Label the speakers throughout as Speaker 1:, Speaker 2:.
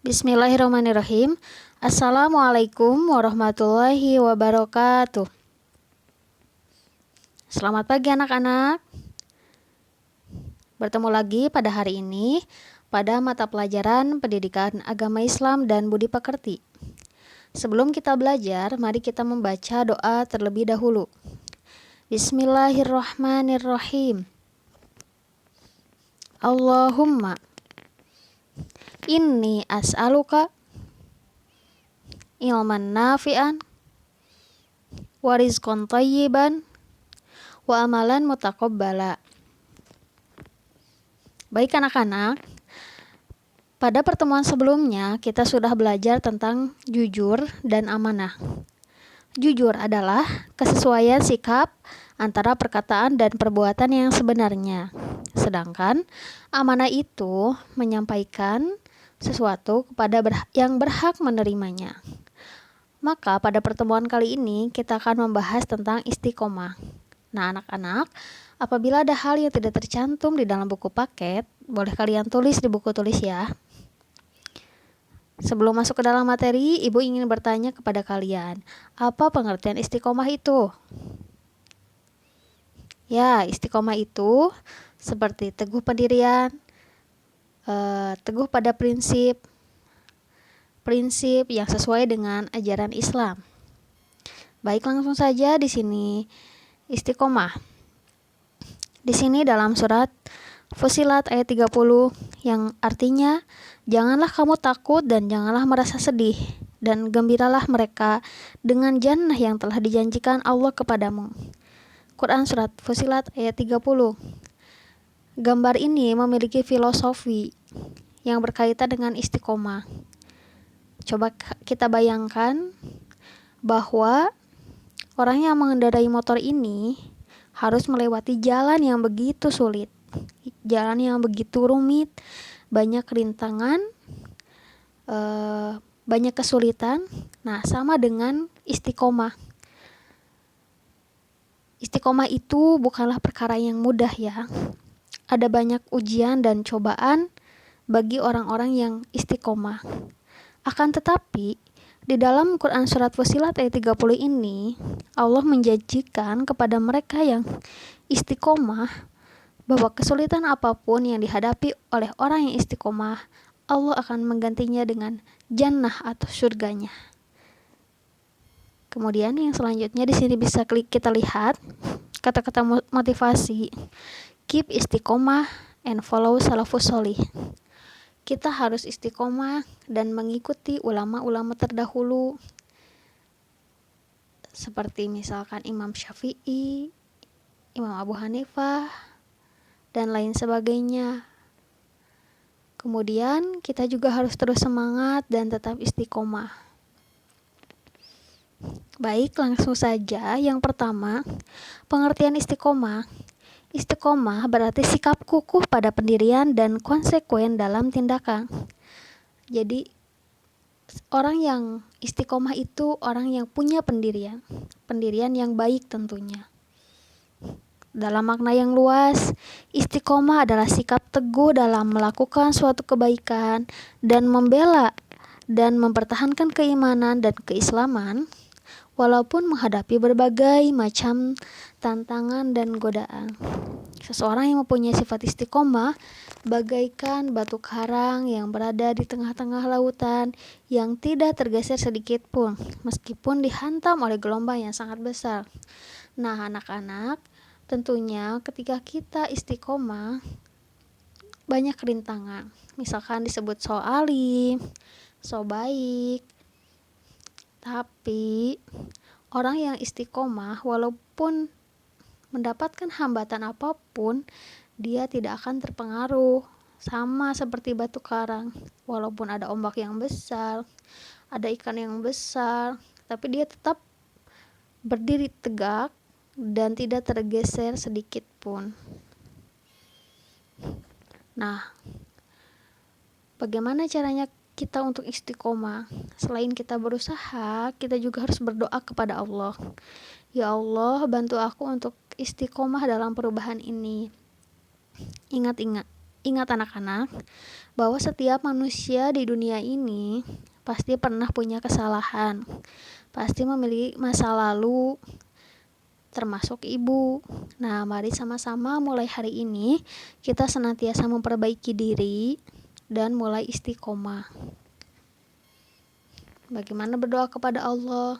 Speaker 1: Bismillahirrahmanirrahim. Assalamualaikum warahmatullahi wabarakatuh. Selamat pagi anak-anak. Bertemu lagi pada hari ini pada mata pelajaran Pendidikan Agama Islam dan Budi Pekerti. Sebelum kita belajar, mari kita membaca doa terlebih dahulu. Bismillahirrahmanirrahim. Allahumma inni as'aluka ilman nafi'an wa rizqan thayyiban wa amalan mutaqabbala. Baik anak-anak, pada pertemuan sebelumnya kita sudah belajar tentang jujur dan amanah. Jujur adalah kesesuaian sikap antara perkataan dan perbuatan yang sebenarnya. Sedangkan amanah itu menyampaikan sesuatu kepada yang berhak menerimanya. Maka pada pertemuan kali ini kita akan membahas tentang istiqomah. Nah anak-anak, apabila ada hal yang tidak tercantum di dalam buku paket, boleh kalian tulis di buku tulis ya. Sebelum masuk ke dalam materi, Ibu ingin bertanya kepada kalian, apa pengertian istiqomah itu? Ya, istiqomah itu seperti teguh pendirian, teguh pada prinsip yang sesuai dengan ajaran Islam. Baik, langsung saja di sini istiqomah. Di sini dalam surat Fussilat ayat 30 yang artinya, janganlah kamu takut dan janganlah merasa sedih, dan gembiralah mereka dengan jannah yang telah dijanjikan Allah kepadamu. Quran surat Fussilat ayat 30. Gambar ini memiliki filosofi yang berkaitan dengan istiqomah. Coba kita bayangkan bahwa orang yang mengendarai motor ini harus melewati jalan yang begitu sulit, jalan yang begitu rumit, banyak rintangan, banyak kesulitan. Nah, sama dengan istiqomah. Istiqomah itu bukanlah perkara yang mudah ya. Ada banyak ujian dan cobaan bagi orang-orang yang istiqomah. Akan tetapi, di dalam Quran Surat Fussilat ayat 30 ini, Allah menjanjikan kepada mereka yang istiqomah bahwa kesulitan apapun yang dihadapi oleh orang yang istiqomah, Allah akan menggantinya dengan jannah atau surganya. Kemudian yang selanjutnya di sini bisa kita lihat kata-kata motivasi. Keep istiqomah and follow salafus sholih. Kita harus istiqomah dan mengikuti ulama-ulama terdahulu, seperti misalkan Imam Syafi'i, Imam Abu Hanifah, dan lain sebagainya. Kemudian kita juga harus terus semangat dan tetap istiqomah. Baik, langsung saja. Yang pertama, pengertian istiqomah. Istiqomah berarti sikap kukuh pada pendirian dan konsekuen dalam tindakan. Jadi orang yang istiqomah itu orang yang punya pendirian yang baik tentunya. Dalam makna yang luas, istiqomah adalah sikap teguh dalam melakukan suatu kebaikan dan membela dan mempertahankan keimanan dan keislaman walaupun menghadapi berbagai macam tantangan dan godaan. Seseorang yang mempunyai sifat istiqomah bagaikan batu karang yang berada di tengah-tengah lautan yang tidak tergeser sedikit pun meskipun dihantam oleh gelombang yang sangat besar. Nah anak-anak, tentunya ketika kita istiqomah banyak rintangan. Misalkan disebut so alim, so baik. Tapi orang yang istiqomah walaupun mendapatkan hambatan apapun, dia tidak akan terpengaruh. Sama seperti batu karang, walaupun ada ombak yang besar, ada ikan yang besar, tapi dia tetap berdiri tegak dan tidak tergeser sedikit pun. Nah, bagaimana caranya kita untuk istiqomah? Selain kita berusaha, kita juga harus berdoa kepada Allah. Ya Allah, bantu aku untuk istiqomah dalam perubahan ini. Ingat Ingat anak-anak, bahwa setiap manusia di dunia ini pasti pernah punya kesalahan, pasti memiliki masa lalu, termasuk ibu. Nah, mari sama-sama mulai hari ini kita senantiasa memperbaiki diri dan mulai istiqomah. Bagaimana berdoa kepada Allah?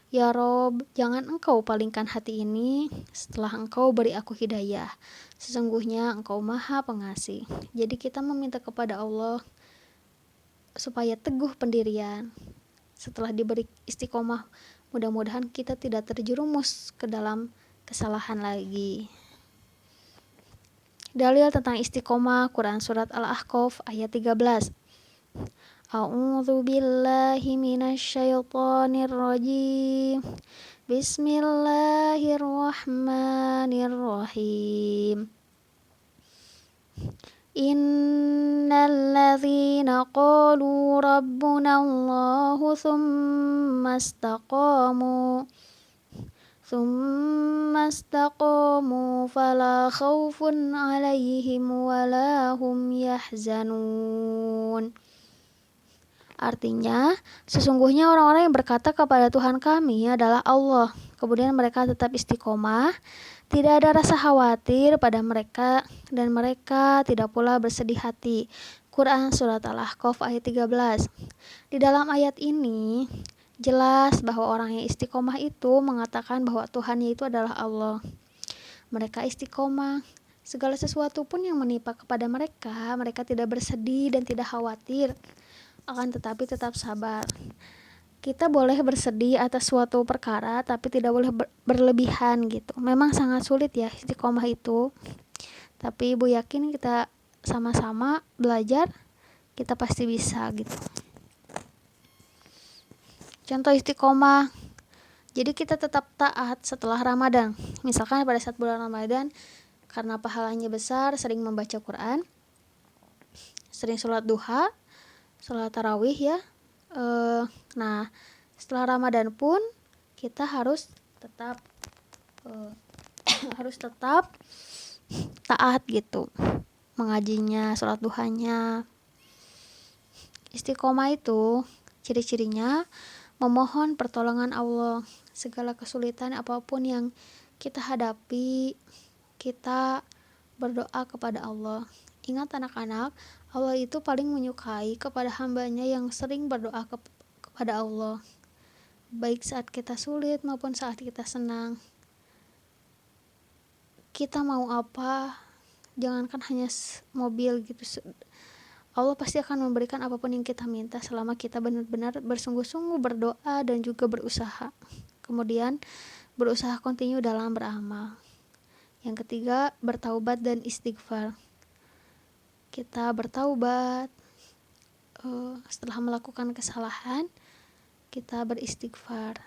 Speaker 1: Ya Rob, jangan engkau palingkan hati ini setelah engkau beri aku hidayah. Sesungguhnya engkau maha pengasih. Jadi kita meminta kepada Allah supaya teguh pendirian. Setelah diberi istiqomah, mudah-mudahan kita tidak terjerumus ke dalam kesalahan lagi. Dalil tentang istiqomah, Quran Surat Al-Ahqaf ayat 13. A'udzu billahi minasyaitonir rajim. Bismillahirrahmanirrahim. Innal ladzina qalu rabbuna Allahu tsumma istaqamu fala khaufun 'alaihim wala hum yahzanun. Artinya, sesungguhnya orang-orang yang berkata kepada Tuhan kami adalah Allah, kemudian mereka tetap istiqomah, tidak ada rasa khawatir pada mereka, dan mereka tidak pula bersedih hati. Quran Surat Al-Ahqaf ayat 13. Di dalam ayat ini, jelas bahwa orang yang istiqomah itu mengatakan bahwa Tuhannya itu adalah Allah. Mereka istiqomah, segala sesuatu pun yang menimpa kepada mereka, mereka tidak bersedih dan tidak khawatir, akan tetapi tetap sabar. Kita boleh bersedih atas suatu perkara, tapi tidak boleh berlebihan gitu. Memang sangat sulit ya istiqomah itu, tapi Ibu yakin kita sama-sama belajar, kita pasti bisa gitu. Contoh istiqomah, jadi kita tetap taat setelah Ramadan. Misalkan pada saat bulan Ramadan, karena pahalanya besar, sering membaca Quran, sering sholat duha, sholat tarawih ya. Nah, setelah Ramadan pun kita harus tetap taat gitu, mengajinya, sholat duhanya. Istiqomah itu ciri-cirinya memohon pertolongan Allah. Segala kesulitan apapun yang kita hadapi, kita berdoa kepada Allah. Ingat anak-anak, Allah itu paling menyukai kepada hambanya yang sering berdoa kepada Allah, baik saat kita sulit maupun saat kita senang. Kita mau apa, jangankan hanya mobil gitu, Allah pasti akan memberikan apapun yang kita minta selama kita benar-benar bersungguh-sungguh berdoa dan juga berusaha. Kemudian berusaha kontinu dalam beramal. Yang ketiga, bertaubat dan istighfar. Kita bertaubat, setelah melakukan kesalahan, kita beristighfar.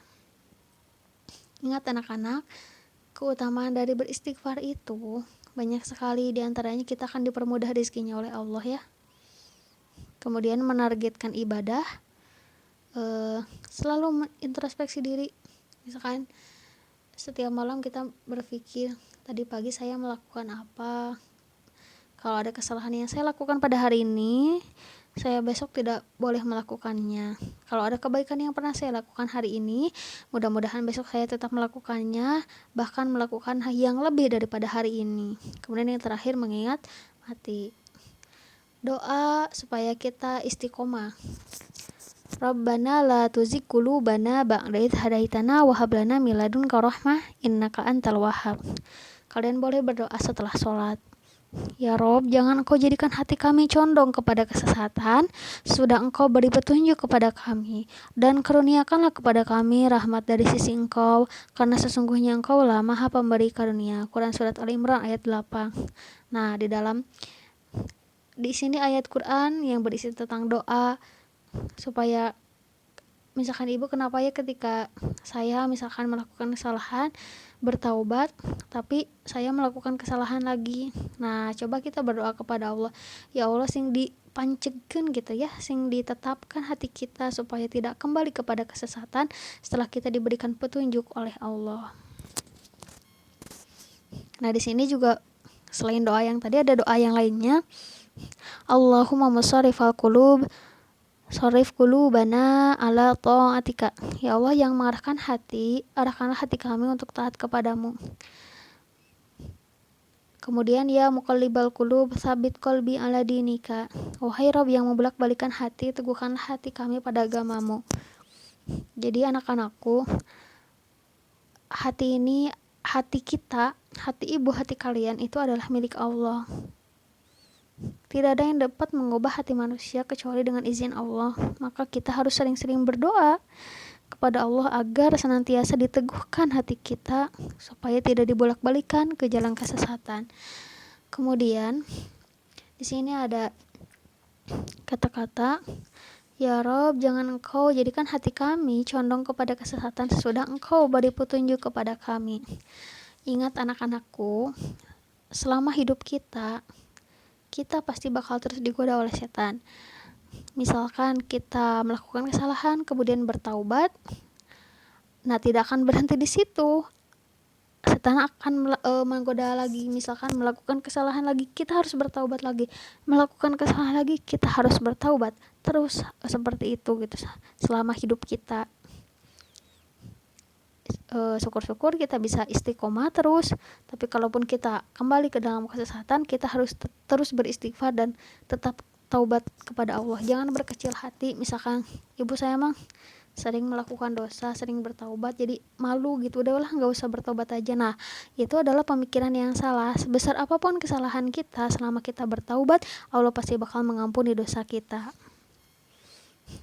Speaker 1: Ingat anak-anak, keutamaan dari beristighfar itu banyak sekali, diantaranya kita akan dipermudah rezekinya oleh Allah ya. Kemudian menargetkan ibadah, selalu introspeksi diri. Misalkan setiap malam kita berpikir, tadi pagi saya melakukan apa, kalau ada kesalahan yang saya lakukan pada hari ini, saya besok tidak boleh melakukannya. Kalau ada kebaikan yang pernah saya lakukan hari ini, mudah-mudahan besok saya tetap melakukannya, bahkan melakukan hal yang lebih daripada hari ini. Kemudian yang terakhir, mengingat mati. Doa supaya kita istiqomah. Rabbana la tuzigh qulubana ba'da idh hadaitana wa hab lana min ladunka rahmah innaka antal wahhab. Kalian boleh berdoa setelah sholat. Ya Rob, jangan engkau jadikan hati kami condong kepada kesesatan, sudah engkau beri petunjuk kepada kami, dan karuniakanlah kepada kami rahmat dari sisi engkau, karena sesungguhnya engkau lah maha pemberi karunia. Quran Surat Al-Imran ayat 8. Nah, di sini ayat Quran yang berisi tentang doa, supaya misalkan ibu, kenapa ya ketika saya misalkan melakukan kesalahan, bertaubat, tapi saya melakukan kesalahan lagi. Nah, coba kita berdoa kepada Allah, ya Allah sing dipancekeun gitu ya, sing ditetapkan hati kita supaya tidak kembali kepada kesesatan setelah kita diberikan petunjuk oleh Allah. Nah, di sini juga Selain doa yang tadi ada doa yang lainnya. Allahumma musharrifal qulub, sharif qulubana ala ta'atika. Ya Allah yang mengarahkan hati, arahkanlah hati kami untuk taat kepadamu. Kemudian ya muqallibal qulub, tsabit qalbi ala dinika. Wahai Rabb yang membolak-balikan hati, teguhkanlah hati kami pada agamamu. Jadi anak-anakku, hati kita, hati ibu, hati kalian itu adalah milik Allah. Tidak ada yang dapat mengubah hati manusia kecuali dengan izin Allah. Maka kita harus sering-sering berdoa kepada Allah agar senantiasa diteguhkan hati kita supaya tidak dibolak-balikan ke jalan kesesatan. Kemudian di sini ada kata-kata, ya Rob, jangan Engkau jadikan hati kami condong kepada kesesatan sesudah Engkau beri petunjuk kepada kami. Ingat anak-anakku, selama hidup kita pasti bakal terus digoda oleh setan. Misalkan kita melakukan kesalahan kemudian bertaubat, nah tidak akan berhenti di situ. Setan akan menggoda lagi. Misalkan melakukan kesalahan lagi, kita harus bertaubat lagi. Melakukan kesalahan lagi, kita harus bertaubat. Terus seperti itu gitu selama hidup kita. Syukur-syukur kita bisa istiqomah terus, tapi kalaupun kita kembali ke dalam kesesatan, kita harus terus beristighfar dan tetap taubat kepada Allah. Jangan berkecil hati. Misalkan ibu saya mah sering melakukan dosa, sering bertaubat, jadi malu gitu, udahlah nggak usah bertaubat aja. Nah, itu adalah pemikiran yang salah. Sebesar apapun kesalahan kita, selama kita bertaubat, Allah pasti bakal mengampuni dosa kita.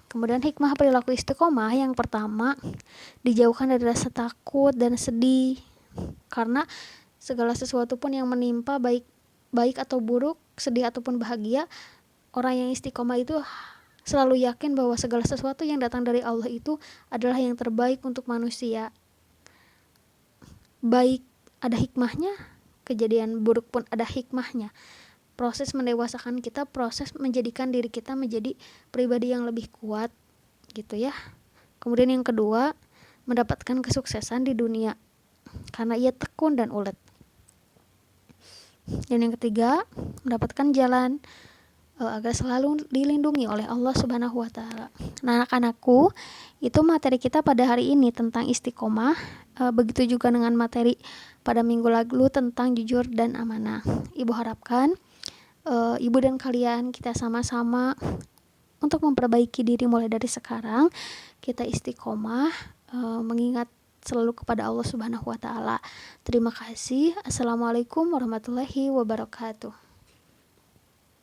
Speaker 1: Kemudian hikmah perilaku istiqomah yang pertama, dijauhkan dari rasa takut dan sedih. Karena segala sesuatu pun yang menimpa, baik atau buruk, sedih ataupun bahagia, orang yang istiqomah itu selalu yakin bahwa segala sesuatu yang datang dari Allah itu adalah yang terbaik untuk manusia. Baik ada hikmahnya, kejadian buruk pun ada hikmahnya. Proses mendewasakan kita, proses menjadikan diri kita menjadi pribadi yang lebih kuat gitu ya. Kemudian yang kedua, mendapatkan kesuksesan di dunia karena ia tekun dan ulet. Dan yang ketiga, mendapatkan jalan agar selalu dilindungi oleh Allah Subhanahu wa taala. Nah, anak-anakku, itu materi kita pada hari ini tentang istiqomah. Begitu juga dengan materi pada minggu lalu tentang jujur dan amanah. Ibu harapkan ibu dan kalian kita sama-sama untuk memperbaiki diri mulai dari sekarang. Kita istiqomah, mengingat selalu kepada Allah Subhanahu wa taala. Terima kasih. Assalamualaikum warahmatullahi wabarakatuh.